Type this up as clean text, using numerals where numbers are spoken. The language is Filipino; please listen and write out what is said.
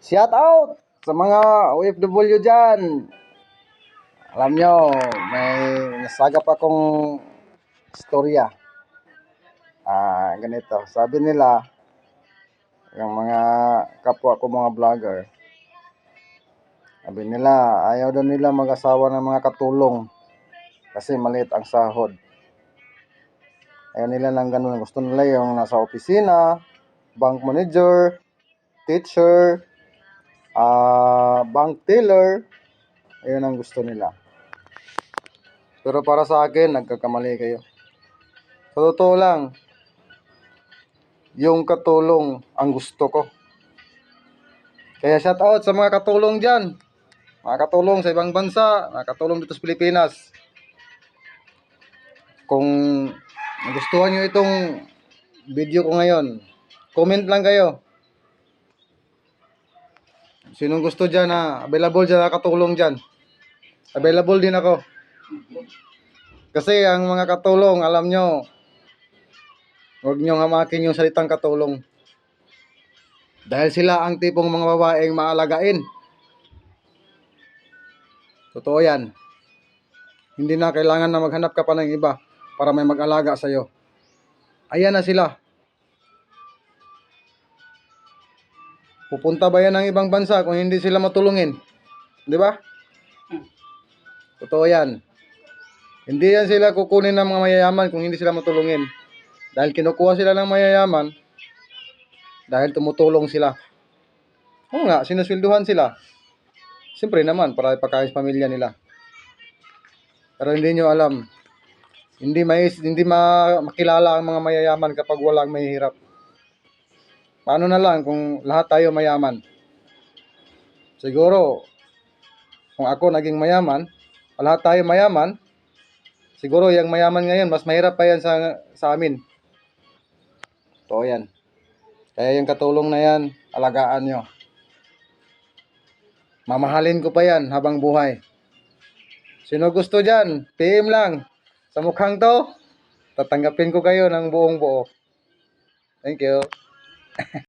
Shout out sa mga OFW dyan. Alam nyo, may nasagap akong istorya. Ganito. Sabi nila, yung mga kapwa ko mga vlogger, sabi nila, ayaw daw nila mag-asawa ng mga katulong kasi maliit ang sahod. Ayaw nila lang ganun. Gusto nila yung nasa opisina, bank manager, teacher, bank teller. Ayun ang gusto nila. Pero para sa akin, nagkakamali kayo. Sa totoo lang, yung katulong ang gusto ko. Kaya shout out sa mga katulong dyan. Mga katulong sa ibang bansa, mga katulong dito sa Pilipinas. Kung nagustuhan nyo itong video ko ngayon, comment lang kayo. Sinong gusto dyan na available dyan na katulong dyan? Available din ako. Kasi ang mga katulong, alam nyo, huwag nyo hamakin yung salitang katulong. Dahil sila ang tipong mga babaeng maalagain. Totoo yan. Hindi na kailangan na maghanap ka pa ng iba para may mag-alaga sa'yo. Ayan na sila. Pupunta ba yan ng ibang bansa kung hindi sila matulungin? Di ba? Totoo yan. Hindi yan sila kukunin ng mga mayayaman kung hindi sila matulungin. Dahil kinukuha sila ng mayayaman dahil tumutulong sila. Oo nga, sinuswelduhan sila. Siyempre naman, para ipakain sa pamilya nila. Pero hindi nyo alam, hindi makilala ang mga mayayaman kapag walang mahihirap. Paano na lang kung lahat tayo mayaman? Siguro, kung ako naging mayaman, lahat tayo mayaman, siguro yung mayaman ngayon, mas mahirap pa yan sa amin. Totoo yan. Kaya yung katulong na yan, alagaan nyo. Mamahalin ko pa yan habang buhay. Sino gusto dyan? PM lang. Sa mukhang to, tatanggapin ko kayo ng buong buo. Thank you.